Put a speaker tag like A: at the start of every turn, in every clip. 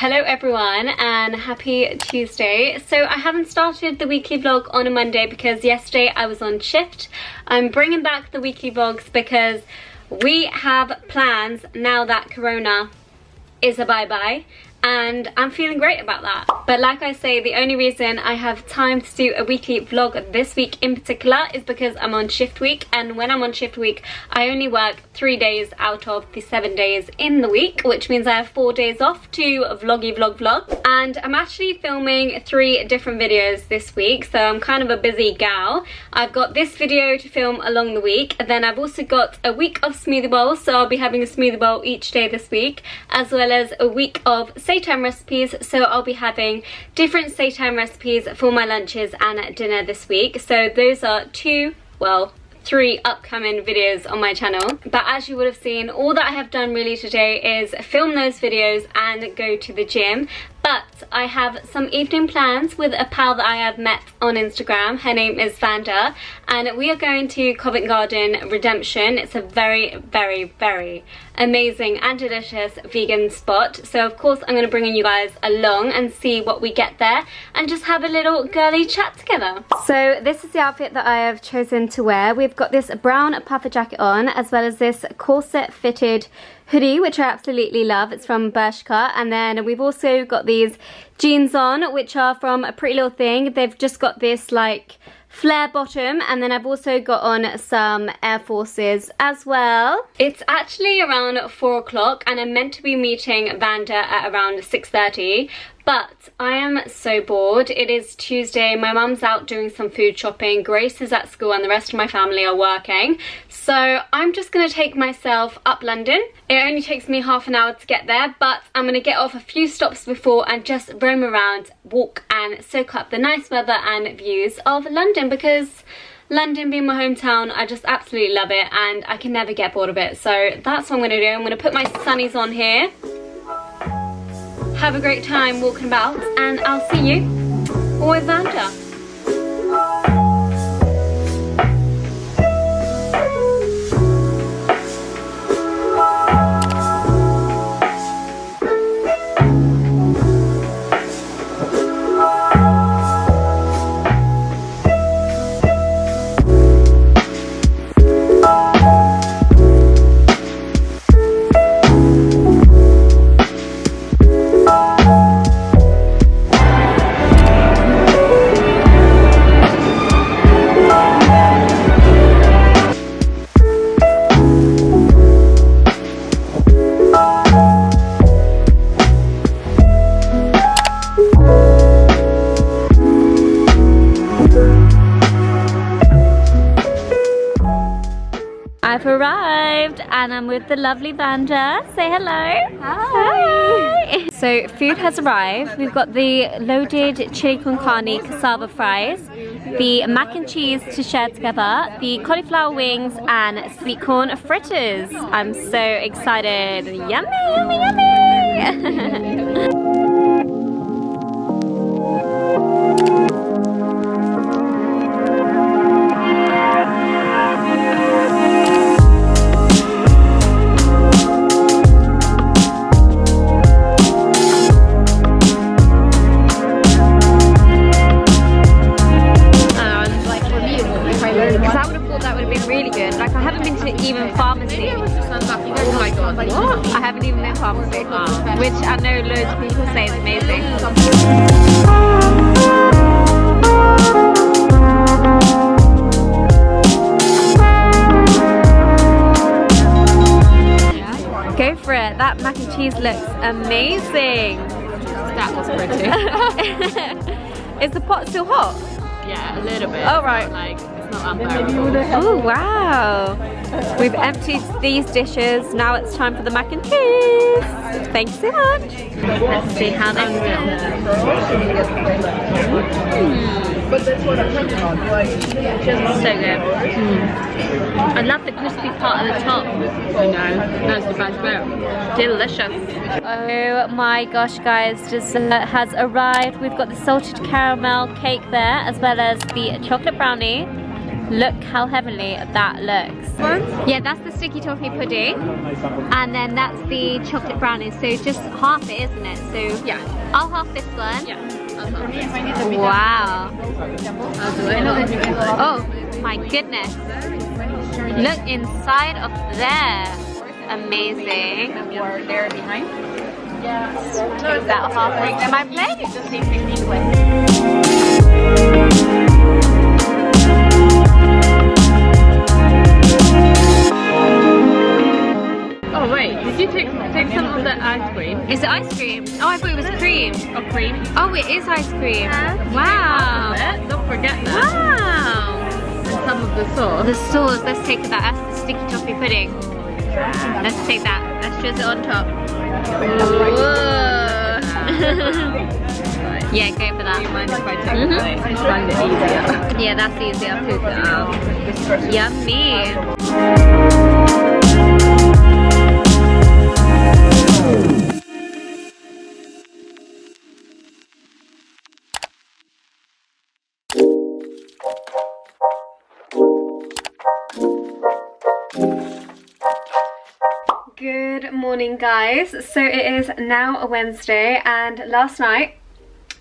A: Hello everyone and happy Tuesday. So I haven't started the weekly vlog on a Monday because yesterday I was on shift. I'm bringing back the weekly vlogs because we have plans now that Corona is a bye-bye. And I'm feeling great about that. But like I say, the only reason I have time to do a weekly vlog this week in particular is because I'm on shift week, and when I'm on shift week I only work 3 days out of the 7 days in the week, which means I have 4 days off to vlog. And I'm actually filming 3 different videos this week, so I'm kind of a busy gal. I've got this video to film along the week, and then I've also got a week of smoothie bowls, so I'll be having a smoothie bowl each day this week, as well as a week of seitan recipes, so I'll be having different seitan recipes for my lunches and dinner this week. So those are 3 upcoming videos on my channel. But as you would have seen, all that I have done really today is film those videos and go to the gym. But I have some evening plans with a pal that I have met on Instagram. Her name is Vanda, and we are going to Covent Garden Redemption. It's a very, very, very amazing and delicious vegan spot. So of course I'm going to bring you guys along and see what we get there and just have a little girly chat together. So this is the outfit that I have chosen to wear. We've got this brown puffer jacket on, as well as this corset fitted hoodie, which I absolutely love. It's from Bershka. And then we've also got these jeans on, which are from a Pretty Little Thing. They've just got this like flare bottom, and then I've also got on some Air Forces as well. It's actually around 4 o'clock and I'm meant to be meeting Vanda at around 6:30. But I am so bored. It is Tuesday, my mum's out doing some food shopping, Grace is at school, and the rest of my family are working. So I'm just gonna take myself up London. It only takes me half an hour to get there, but I'm gonna get off a few stops before and just roam around, walk and soak up the nice weather and views of London, because London being my hometown, I just absolutely love it and I can never get bored of it. So that's what I'm gonna do. I'm gonna put my sunnies on here, have a great time walking about, and I'll see you with Vanda. I've arrived and I'm with the lovely Vanda. Say hello. Hi. So food has arrived. We've got the loaded chili con carne cassava fries, the mac and cheese to share together, the cauliflower wings and sweet corn fritters. I'm so excited. Yummy, yummy, yummy. Which I know loads of people say is amazing. Go for it. That mac and cheese looks amazing.
B: That was pretty.
A: Is the pot still hot?
B: Yeah, a little bit.
A: Oh, right.
B: Like, it's not unbearable.
A: Oh, wow. We've emptied these dishes. Now it's time for the mac and cheese. Thanks so much. Let's see how they feel. So good. I love the crispy part at the top.
B: I know, that's the best bit.
A: Delicious. Oh my gosh guys, dessert has arrived. We've got the salted caramel cake there, as well as the chocolate brownie. Look how heavenly that looks. Yeah, that's the sticky toffee pudding. And then that's the chocolate brownie. So just half it, isn't it? So
B: Yeah.
A: I'll half this one.
B: Yeah.
A: Wow. Oh my goodness. Look inside of there. Amazing.
B: There behind.
A: Take that half into my plate.
B: Oh wait, did you take some of the ice cream?
A: Is it ice cream? Oh, I thought it was cream.
B: Oh, cream?
A: Oh, it is ice cream. Wow.
B: Don't forget that.
A: Wow.
B: And some of the sauce.
A: The sauce, let's take that. That's the sticky toffee pudding. Let's take that. Let's drizzle it on top. Yeah, go for that.
B: Do you mind if I take it? I find it easier.
A: Yeah, that's easier.
B: Poop it out.
A: Yummy. Good morning, guys. So it is now a Wednesday, and last night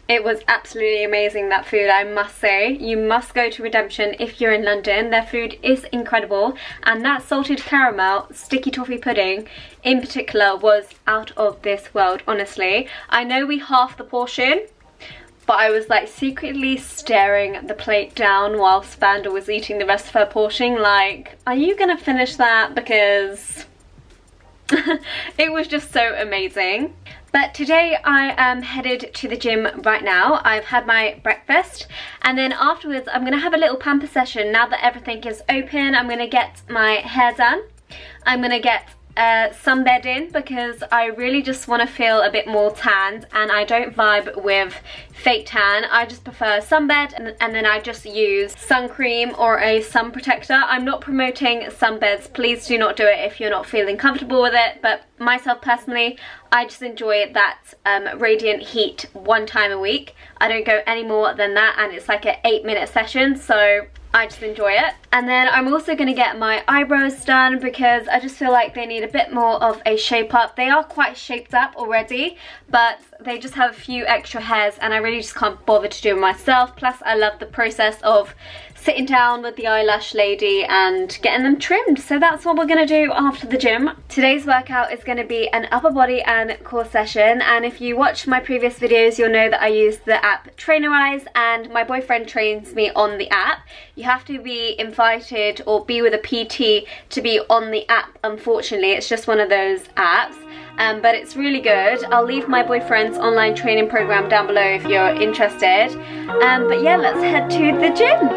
A: it was absolutely amazing, that food, I must say. You must go to Redemption if you're in London. Their food is incredible, and that salted caramel sticky toffee pudding in particular was out of this world, honestly. I know we halved the portion, but I was like secretly staring the plate down while Spandel was eating the rest of her portion, like, are you gonna finish that? Because it was just so amazing. But today I am headed to the gym right now. I've had my breakfast, and then afterwards I'm gonna have a little pamper session. Now that everything is open, I'm gonna get my hair done. I'm gonna get sunbed in because I really just want to feel a bit more tanned, and I don't vibe with fake tan. I just prefer sunbed, and then I just use sun cream or a sun protector. I'm not promoting sunbeds. Please do not do it if you're not feeling comfortable with it, but myself personally, I just enjoy that radiant heat one time a week. I don't go any more than that, and it's like an 8-minute session, so I just enjoy it. And then I'm also going to get my eyebrows done because I just feel like they need a bit more of a shape up. They are quite shaped up already, but they just have a few extra hairs, and I really just can't bother to do it myself. Plus I love the process of sitting down with the eyelash lady and getting them trimmed. So that's what we're going to do after the gym. Today's workout is going to be an upper body and core session, and if you watch my previous videos you'll know that I use the app Trainerize, and my boyfriend trains me on the app. You have to be invited or be with a PT to be on the app, unfortunately. It's just one of those apps. But it's really good. I'll leave my boyfriend's online training program down below if you're interested. But yeah, let's head to the gym.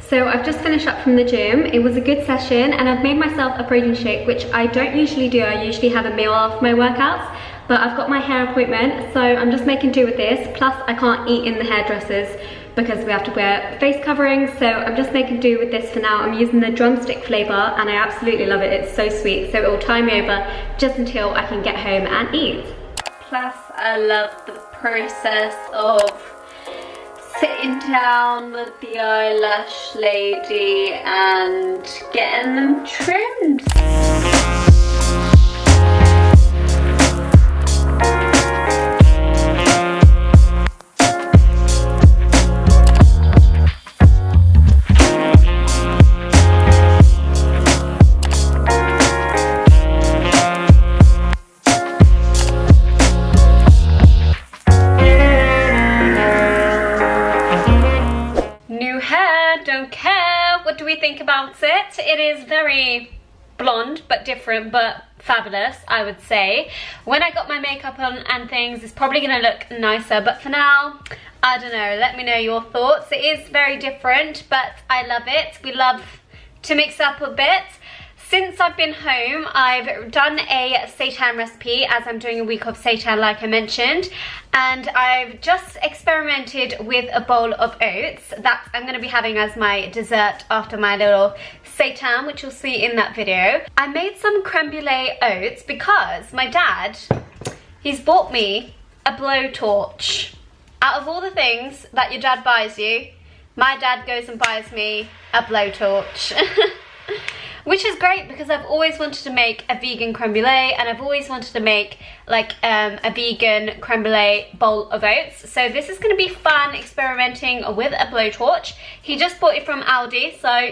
A: So I've just finished up from the gym. It was a good session, and I've made myself a protein shake, which I don't usually do. I usually have a meal after my workouts, but I've got my hair appointment, so I'm just making do with this. Plus I can't eat in the hairdressers because we have to wear face coverings, so I'm just making do with this for now. I'm using the drumstick flavor and I absolutely love it. It's so sweet, so it will tie me over just until I can get home and eat. Plus I love the process of Sitting down with the eyelash lady and getting them trimmed. Think about it. It is very blonde but different but fabulous, I would say. When I got my makeup on and things, it's probably gonna look nicer, but for now, I don't know. Let me know your thoughts. It is very different, but I love it. We love to mix up a bit. Since I've been home, I've done a seitan recipe, as I'm doing a week of seitan like I mentioned, and I've just experimented with a bowl of oats that I'm going to be having as my dessert after my little seitan, which you'll see in that video. I made some creme brulee oats because my dad, he's bought me a blowtorch. Out of all the things that your dad buys you, my dad goes and buys me a blowtorch. Which is great because I've always wanted to make a vegan creme brulee, and I've always wanted to make like a vegan creme brulee bowl of oats. So this is going to be fun experimenting with a blowtorch. He just bought it from Aldi, so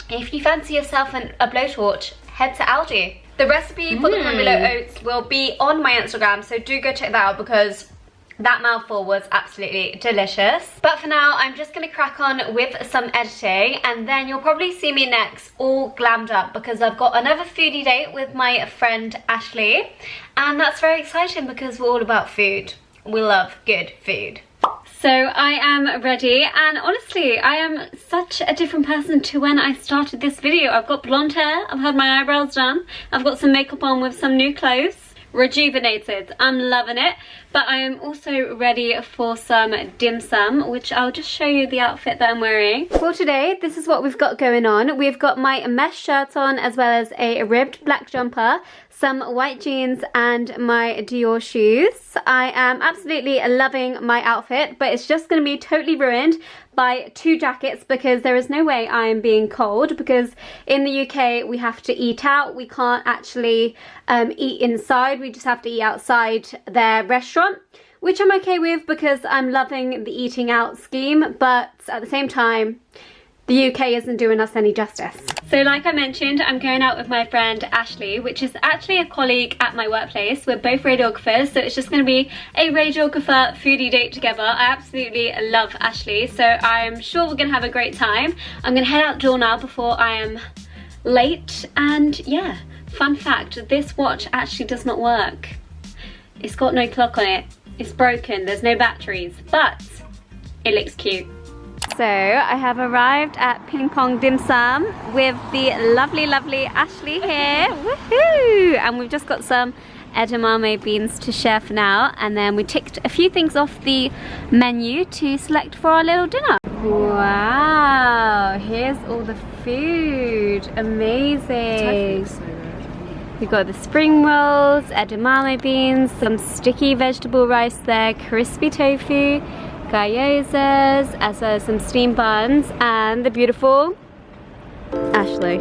A: if you fancy yourself a blowtorch, head to Aldi. The recipe for the creme brulee oats will be on my Instagram, so do go check that out because that mouthful was absolutely delicious. But for now, I'm just going to crack on with some editing, and then you'll probably see me next all glammed up because I've got another foodie date with my friend Ashley, and that's very exciting because we're all about food. We love good food. So I am ready, and honestly, I am such a different person to when I started this video. I've got blonde hair, I've had my eyebrows done, I've got some makeup on with some new clothes. Rejuvenated. I'm loving it. But I am also ready for some dim sum, which I'll just show you the outfit that I'm wearing. For today, this is what we've got going on. We've got my mesh shirt on, as well as a ribbed black jumper, some white jeans, and my Dior shoes. I am absolutely loving my outfit, but it's just going to be totally ruined by 2 jackets because there is no way I am being cold, because in the UK we have to eat out. We can't actually eat inside. We just have to eat outside their restaurant, which I'm okay with because I'm loving the eating out scheme, but at the same time the UK isn't doing us any justice. So like I mentioned, I'm going out with my friend Ashley, which is actually a colleague at my workplace. We're both radiographers, so it's just going to be a radiographer foodie date together. I absolutely love Ashley, so I'm sure we're going to have a great time. I'm going to head out the door now before I am late. And yeah, fun fact, this watch actually does not work. It's got no clock on it. It's broken, there's no batteries, but it looks cute. So I have arrived at Ping Pong Dim Sum with the lovely, lovely Ashley here. Woohoo! And we've just got some edamame beans to share for now, and then we ticked a few things off the menu to select for our little dinner. Wow, here's all the food. Amazing. We've got the spring rolls, edamame beans, some sticky vegetable rice there, crispy tofu, gyozas, as well as some steamed buns, and the beautiful Ashley.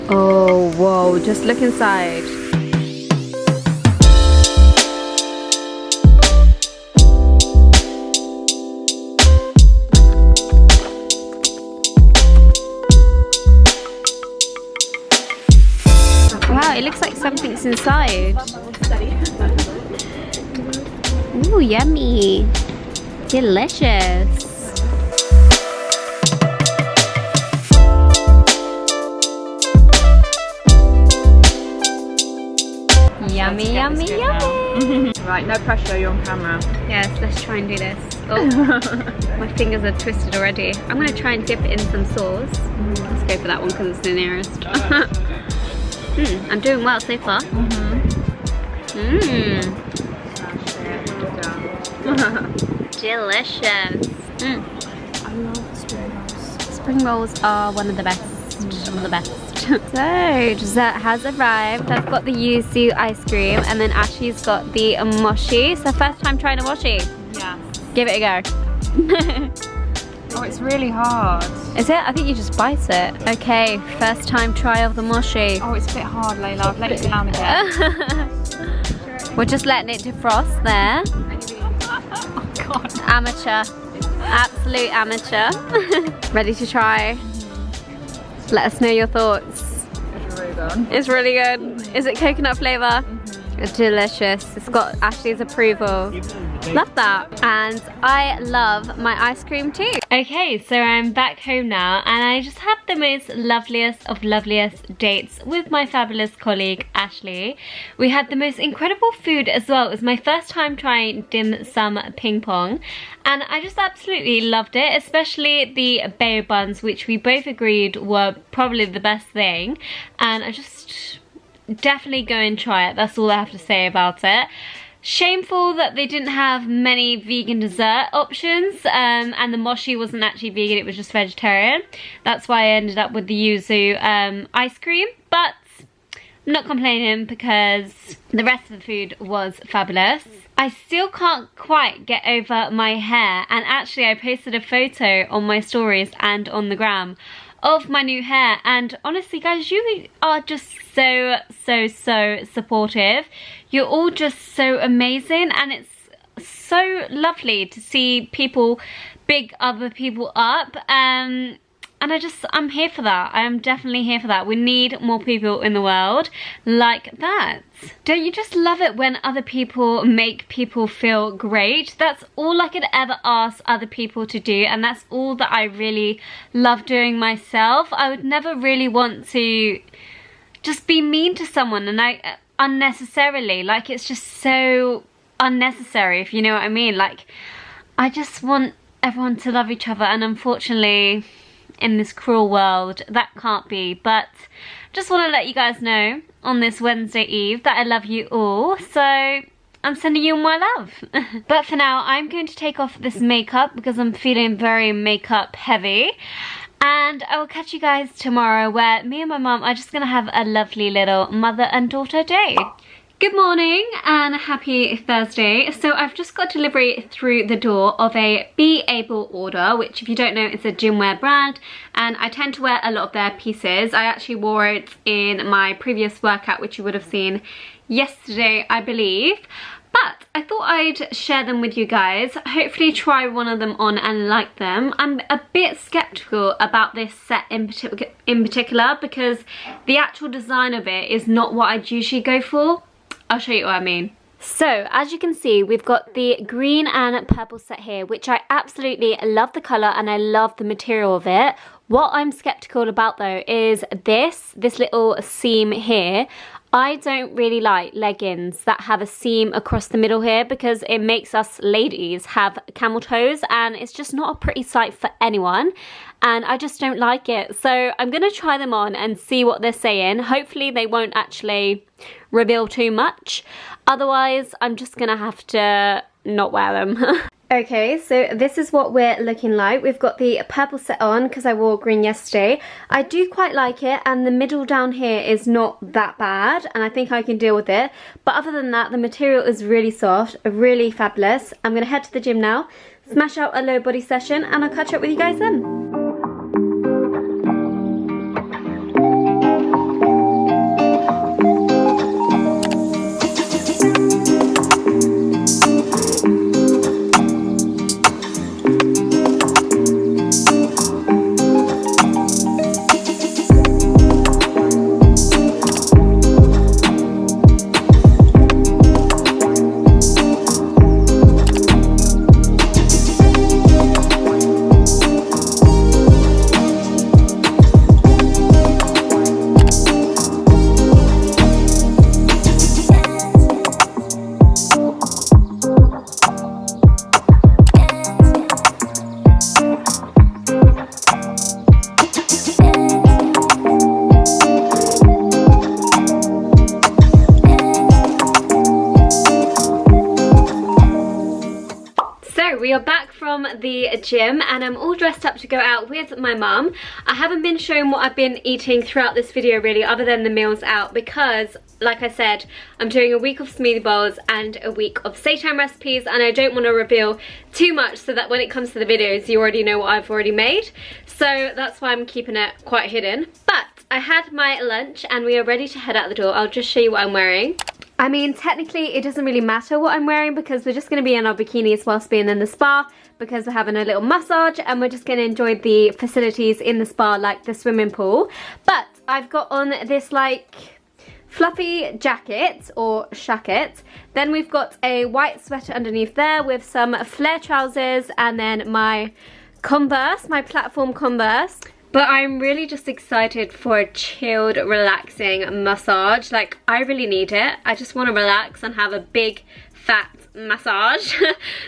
A: Oh, whoa, just look inside. Wow, it looks like something's inside. Ooh, yummy. Delicious. Yummy, yummy, yummy.
B: Right, no pressure, you're on camera.
A: Yes, let's try and do this. Oh, my fingers are twisted already. I'm going to try and dip it in some sauce. Let's go for that one because it's the nearest. I'm doing well so far. Delicious.
B: I love spring rolls.
A: Spring rolls are one of the best. Of the best. So dessert has arrived. I've got the yuzu ice cream, and then Ashley's got the mochi. It's the first time trying a mochi.
B: Yeah.
A: Give it a go.
B: Oh, it's really hard.
A: Is it? I think you just bite it. Okay, first time try of the mochi.
B: Oh, it's a bit hard, Layla. I've let you down again.
A: We're just letting it defrost there.
B: Oh, God.
A: Amateur. Absolute amateur. Ready to try? Let us know your thoughts.
B: It's really good.
A: It's really good. Is it coconut flavour? It's delicious. It's got Ashley's approval. Love that. And I love my ice cream too. Okay, so I'm back home now and I just had the most loveliest of loveliest dates with my fabulous colleague Ashley. We had the most incredible food as well. It was my first time trying dim sum ping pong and I just absolutely loved it, especially the bao buns, which we both agreed were probably the best thing, and I just definitely go and try it. That's all I have to say about it. Shameful that they didn't have many vegan dessert options, and the mochi wasn't actually vegan, it was just vegetarian. That's why I ended up with the yuzu ice cream, but I'm not complaining because the rest of the food was fabulous. I still can't quite get over my hair, and actually I posted a photo on my stories and on the gram of my new hair, and honestly guys, you are just so supportive. You're all just so amazing, and it's so lovely to see people big other people up, and I'm here for that. I am definitely here for that. We need more people in the world like that. Don't you just love it when other people make people feel great? That's all I could ever ask other people to do, and that's all that I really love doing myself. I would never really want to just be mean to someone, and unnecessarily, like, it's just so unnecessary, if you know what I mean. Like, I just want everyone to love each other, and unfortunately in this cruel world that can't be. But just want to let you guys know on this Wednesday Eve that I love you all, so I'm sending you my love. But for now I'm going to take off this makeup because I'm feeling very makeup heavy, and I will catch you guys tomorrow where me and my mum are just gonna have a lovely little mother and daughter day. Good morning and happy Thursday. So I've just got delivery through the door of a AYBL order, which if you don't know, it's a gym wear brand, and I tend to wear a lot of their pieces. I actually wore it in my previous workout, which you would have seen yesterday, I believe. But I thought I'd share them with you guys, hopefully try one of them on and like them. I'm a bit skeptical about this set in particular because the actual design of it is not what I'd usually go for. I'll show you what I mean. So as you can see, we've got the green and purple set here, which I absolutely love the colour and I love the material of it. What I'm skeptical about though is this little seam here. I don't really like leggings that have a seam across the middle here because it makes us ladies have camel toes and it's just not a pretty sight for anyone, and I just don't like it. So I'm going to try them on and see what they're saying. Hopefully they won't actually reveal too much, otherwise I'm just going to have to not wear them. Okay, so this is what we're looking like. We've got the purple set on because I wore green yesterday. I do quite like it, and the middle down here is not that bad, and I think I can deal with it. But other than that, the material is really soft, really fabulous. I'm going to head to the gym now, smash out a lower body session, and I'll catch up with you guys then. we are back from the gym and I'm all dressed up to go out with my mum. I haven't been showing what I've been eating throughout this video really, other than the meals out, because like I said, I'm doing a week of smoothie bowls and a week of seitan recipes, and I don't want to reveal too much so that when it comes to the videos you already know what I've already made. So that's why I'm keeping it quite hidden. But I had my lunch and we are ready to head out the door. I'll just show you what I'm wearing. I mean, technically it doesn't really matter what I'm wearing because we're just going to be in our bikinis whilst being in the spa, because we're having a little massage and we're just going to enjoy the facilities in the spa, like the swimming pool. But I've got on this like fluffy jacket or shacket. Then we've got a white sweater underneath there with some flare trousers, and then my Converse, my platform Converse. But I'm really just excited for a chilled, relaxing massage. Like, I really need it. I just want to relax and have a big, fat massage.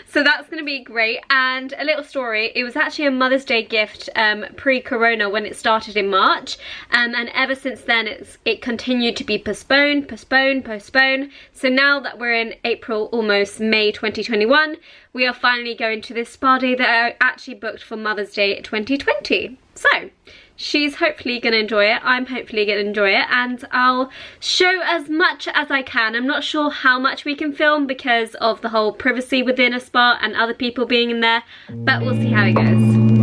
A: So that's going to be great. And a little story, it was actually a Mother's Day gift pre-corona when it started in March. And ever since then, it continued to be postponed. So now that we're in April, almost May 2021, we are finally going to this spa day that I actually booked for Mother's Day 2020. So she's hopefully gonna enjoy it, I'm hopefully gonna enjoy it, and I'll show as much as I can. I'm not sure how much we can film because of the whole privacy within a spa and other people being in there, but we'll see how it goes.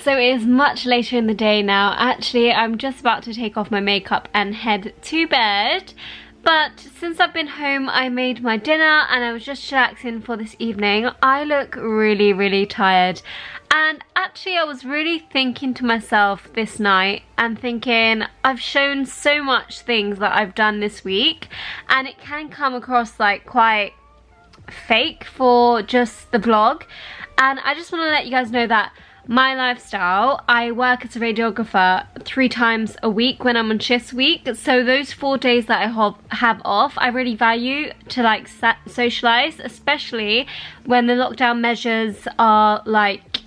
A: So it is much later in the day now. Actually, I'm just about to take off my makeup and head to bed. But since I've been home, I made my dinner and I was just relaxing for this evening. I look really, really tired. And actually, I was really thinking to myself this night and thinking, I've shown so much things that I've done this week, and it can come across like quite fake for just the vlog. And I just want to let you guys know that my lifestyle, I work as a radiographer 3 times a week when I'm on shifts week. So those 4 days that I have off, I really value to like socialize, especially when the lockdown measures are like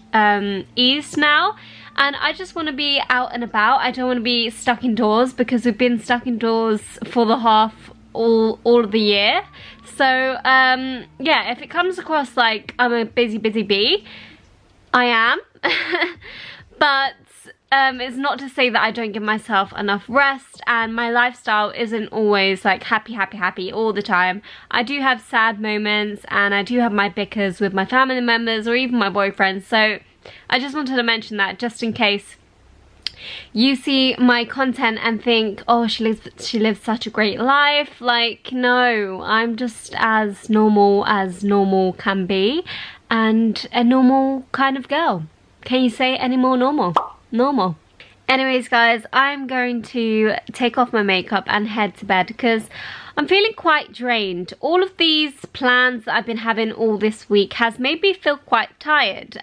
A: eased now. And I just want to be out and about. I don't want to be stuck indoors because we've been stuck indoors for the all of the year. So yeah, if it comes across like I'm a busy bee, I am. But it's not to say that I don't give myself enough rest, and my lifestyle isn't always like happy all the time. I do have sad moments and I do have my bickers with my family members or even my boyfriend. So I just wanted to mention that just in case you see my content and think, oh, she lives such a great life. Like, no, I'm just as normal can be, and a normal kind of girl. Can you say any more normal? Normal. Anyways guys, I'm going to take off my makeup and head to bed because I'm feeling quite drained. All of these plans that I've been having all this week has made me feel quite tired,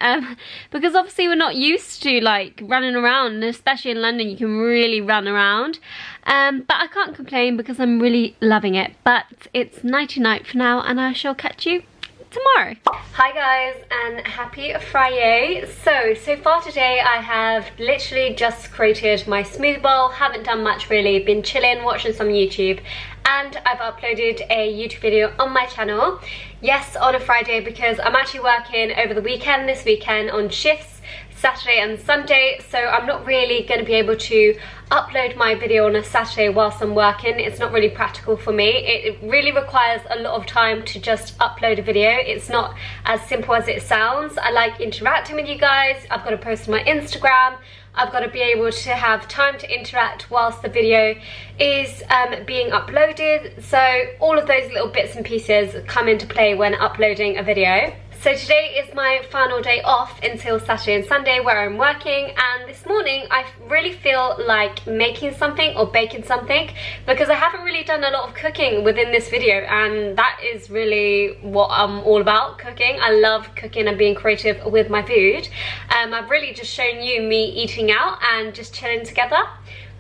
A: because obviously we're not used to like running around, and especially in London you can really run around, but I can't complain because I'm really loving it. But it's nighty night for now, and I shall catch you tomorrow. Hi guys, and happy Friday. So far today I have literally just created my smoothie bowl, haven't done much really, been chilling, watching some YouTube, and I've uploaded a YouTube video on my channel. Yes, on a Friday because I'm actually working over the weekend, this weekend on shifts. Saturday and Sunday, so I'm not really going to be able to upload my video on a Saturday whilst I'm working. It's not really practical for me. It really requires a lot of time to just upload a video. It's not as simple as it sounds. I like interacting with you guys. I've got to post on my Instagram. I've got to be able to have time to interact whilst the video is being uploaded. So all of those little bits and pieces come into play when uploading a video. So today is my final day off until Saturday and Sunday where I'm working, and this morning I really feel like making something or baking something because I haven't really done a lot of cooking within this video, and that is really what I'm all about, cooking. I love cooking and being creative with my food. I've really just shown you me eating out and just chilling together.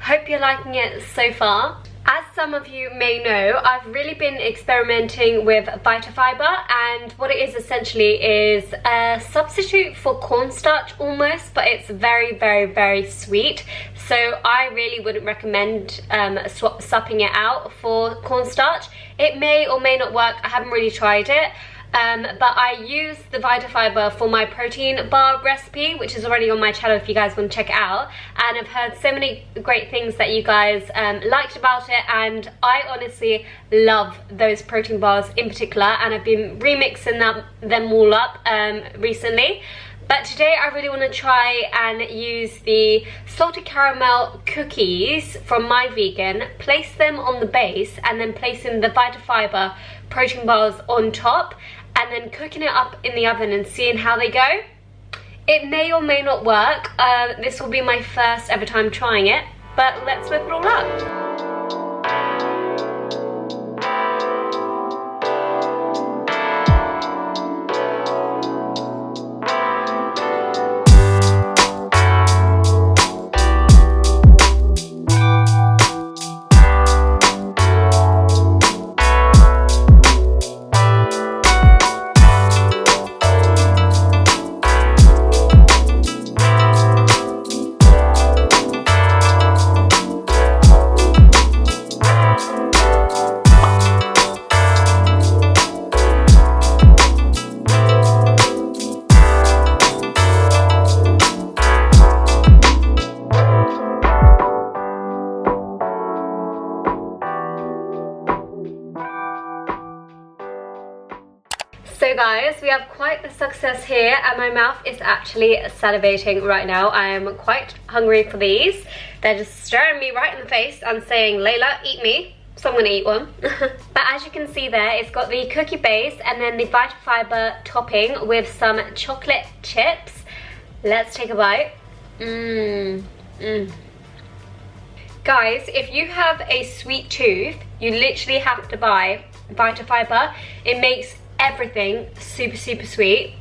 A: Hope you're liking it so far. As some of you may know, I've really been experimenting with Vitafiber, and what it is essentially is a substitute for cornstarch almost, but it's very, very, very sweet. So I really wouldn't recommend supping it out for cornstarch. It may or may not work. I haven't really tried it. But I use the Vitafiber for my protein bar recipe, which is already on my channel if you guys want to check it out. And I've heard so many great things that you guys liked about it, and I honestly love those protein bars in particular, and I've been remixing them all up recently. But today I really want to try and use the salted caramel cookies from My Vegan, place them on the base, and then placing the Vitafiber protein bars on top, and then cooking it up in the oven and seeing how they go. It may or may not work. This will be my first ever time trying it, but let's whip it all up. So guys, we have quite the success here, and my mouth is actually salivating right now. I am quite hungry for these. They're just staring me right in the face and saying, Layla, eat me. So I'm gonna eat one. But as you can see there, it's got the cookie base and then the Vitafiber topping with some chocolate chips. Let's take a bite. Guys, if you have a sweet tooth, you literally have to buy Vitafiber. It makes everything super, super sweet,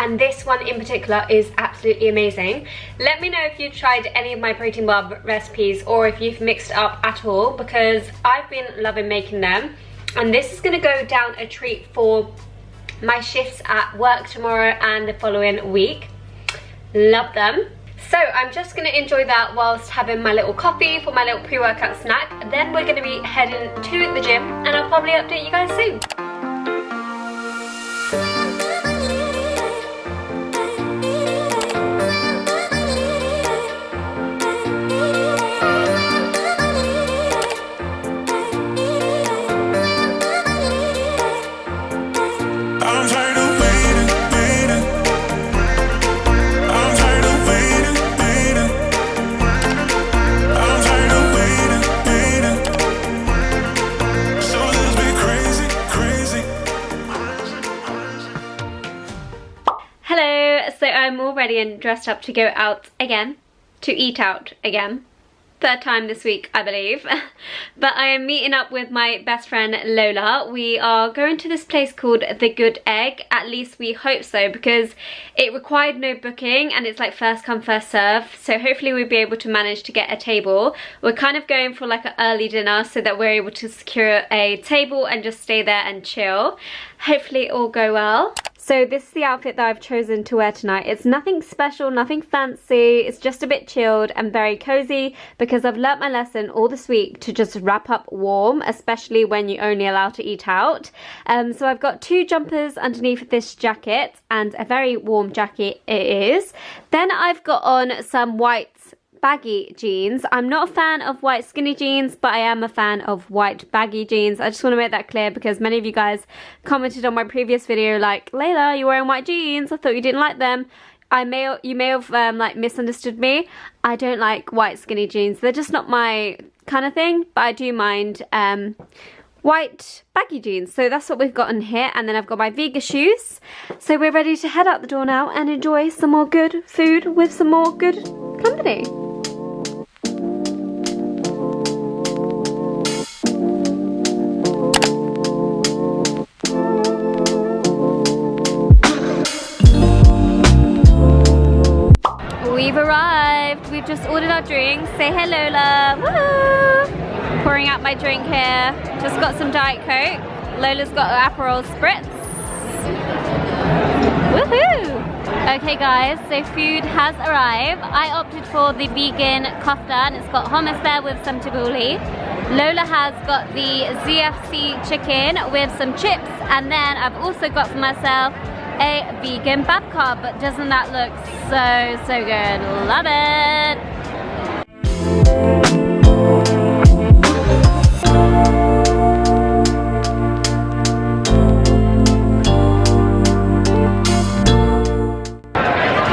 A: and this one in particular is absolutely amazing. Let me know if you've tried any of my protein bar recipes or if you've mixed it up at all, because I've been loving making them, and this is going to go down a treat for my shifts at work tomorrow and the following week. Love them. So I'm just going to enjoy that whilst having my little coffee for my little pre-workout snack. Then we're going to be heading to the gym, and I'll probably update you guys soon. I'm all ready and dressed up to go out again, to eat out again. Third time this week, I believe. But I am meeting up with my best friend Lola. We are going to this place called The Good Egg. At least we hope so, because it required no booking and it's like first come first serve. So hopefully we'll be able to manage to get a table. We're kind of going for like an early dinner so that we're able to secure a table and just stay there and chill. hopefully it will go well. So this is the outfit that I've chosen to wear tonight. It's nothing special, nothing fancy. It's just a bit chilled and very cozy because I've learnt my lesson all this week to just wrap up warm, especially when you're only allowed to eat out. So I've got 2 jumpers underneath this jacket, and a very warm jacket it is. Then I've got on some white baggy jeans. I'm not a fan of white skinny jeans, but I am a fan of white baggy jeans. I just want to make that clear because many of you guys commented on my previous video like, Layla, you're wearing white jeans, I thought you didn't like them. You may have like misunderstood me. I don't like white skinny jeans. They're just not my kind of thing, but I do mind white baggy jeans. So that's what we've got in here, and then I've got my Vega shoes. So we're ready to head out the door now and enjoy some more good food with some more good company. We've arrived. We've just ordered our drinks. Say hello, Lola. Woo! Pouring out my drink here. Just got some Diet Coke. Lola's got an Aperol Spritz. Woohoo! Okay guys, so food has arrived. I opted for the vegan kofta, and it's got hummus there with some tabbouleh. Lola has got the ZFC chicken with some chips, and then I've also got for myself a vegan babka. But doesn't that look so good? Love it!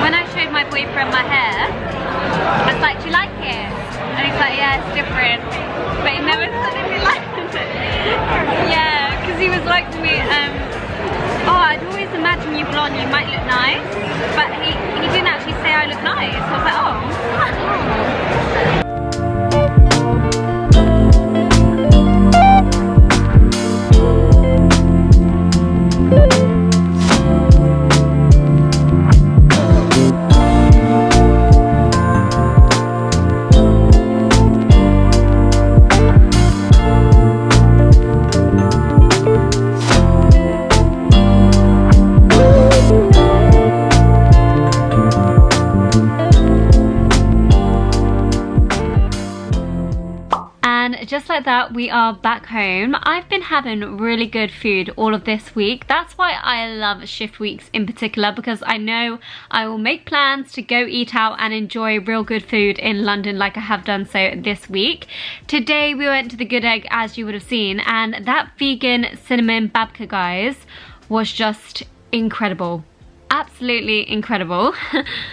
A: When I showed my boyfriend my hair, I was like, do you like it? And he's like, yeah, it's different. But he never said if he liked it. Yeah, because he was like to me, oh, I'd always imagine you blonde, you might look nice. But he didn't actually say I look nice. So I was like, oh. Just like that, we are back home. I've been having really good food all of this week. That's why I love shift weeks in particular, because I know I will make plans to go eat out and enjoy real good food in London like I have done so this week. Today we went to the Good Egg, as you would have seen, and that vegan cinnamon babka, guys, was just incredible. Absolutely incredible.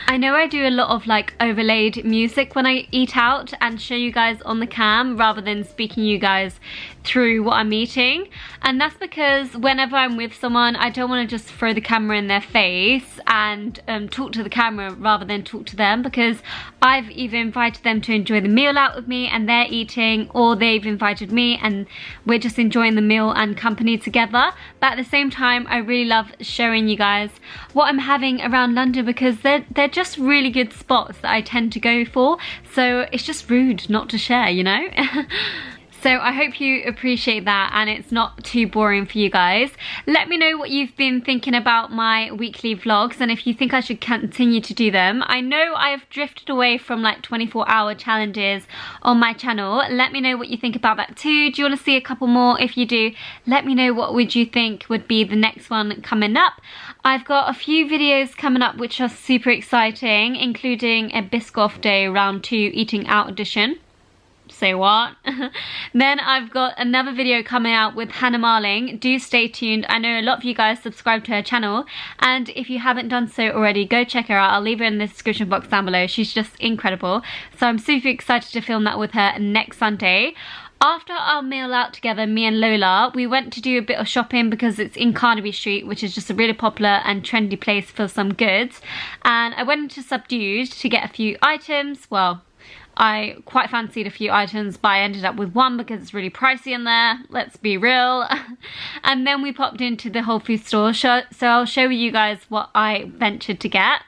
A: I know I do a lot of like overlaid music when I eat out and show you guys on the cam rather than speaking you guys through what I'm eating, and that's because whenever I'm with someone, I don't want to just throw the camera in their face and talk to the camera rather than talk to them, because I've either invited them to enjoy the meal out with me and they're eating, or they've invited me and we're just enjoying the meal and company together. But at the same time, I really love showing you guys what I'm having around London, because they're just really good spots that I tend to go for, so it's just rude not to share, you know. So I hope you appreciate that and it's not too boring for you guys. Let me know what you've been thinking about my weekly vlogs and if you think I should continue to do them. I know I've drifted away from like 24-hour challenges on my channel. Let me know what you think about that too. Do you want to see a couple more? If you do, let me know what would you think would be the next one coming up. I've got a few videos coming up which are super exciting, including a Biscoff Day round 2 eating out edition. Say what? Then I've got another video coming out with Hannah Marling. Do stay tuned. I know a lot of you guys subscribe to her channel, and if you haven't done so already, go check her out. I'll leave her in the description box down below. She's just incredible. So I'm super excited to film that with her next Sunday. After our meal out together, me and Lola, we went to do a bit of shopping because it's in Carnaby Street, which is just a really popular and trendy place for some goods. And I went into Subdued to get a few items. Well, I quite fancied a few items, but I ended up with one because it's really pricey in there, let's be real. And then we popped into the Whole Foods store, so I'll show you guys what I ventured to get.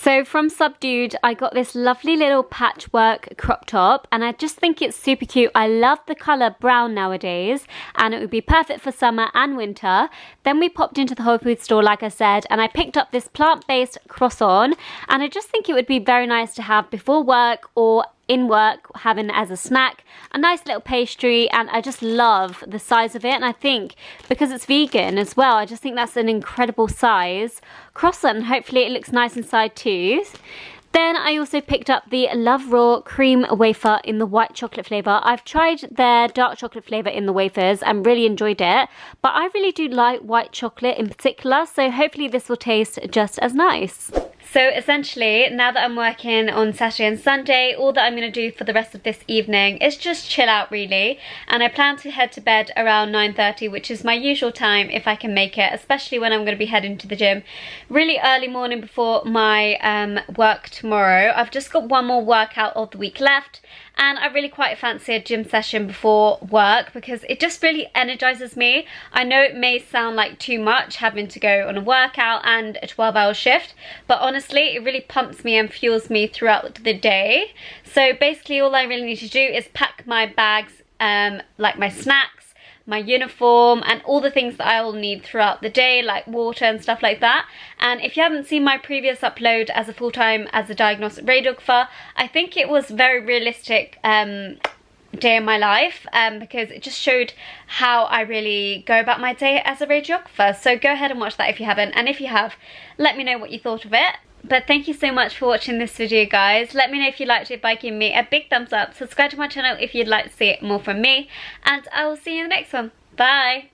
A: So from Subdued, I got this lovely little patchwork crop top, and I just think it's super cute. I love the colour brown nowadays, and it would be perfect for summer and winter. Then we popped into the Whole Foods store, like I said, and I picked up this plant-based croissant, and I just think it would be very nice to have before work or in work, having as a snack, a nice little pastry, and I just love the size of it. And I think because it's vegan as well, I just think that's an incredible size croissant, and hopefully it looks nice inside too. Then I also picked up the Love Raw cream wafer in the white chocolate flavour. I've tried their dark chocolate flavour in the wafers and really enjoyed it, but I really do like white chocolate in particular, so hopefully this will taste just as nice. So essentially, now that I'm working on Saturday and Sunday, all that I'm going to do for the rest of this evening is just chill out really. And I plan to head to bed around 9:30, which is my usual time if I can make it, especially when I'm going to be heading to the gym really early morning before my work tomorrow. I've just got one more workout of the week left, and I really quite fancy a gym session before work because it just really energizes me. I know it may sound like too much having to go on a workout and a 12-hour shift, but honestly it really pumps me and fuels me throughout the day. So basically all I really need to do is pack my bags, like my snacks, my uniform, and all the things that I will need throughout the day, like water and stuff like that. And if you haven't seen my previous upload as a full-time as a diagnostic radiographer, I think it was very realistic day in my life, because it just showed how I really go about my day as a radiographer. So go ahead and watch that if you haven't, and if you have, let me know what you thought of it. But thank you so much for watching this video, guys. Let me know if you liked it by giving me a big thumbs up. Subscribe to my channel if you'd like to see more from me, and I will see you in the next one. Bye!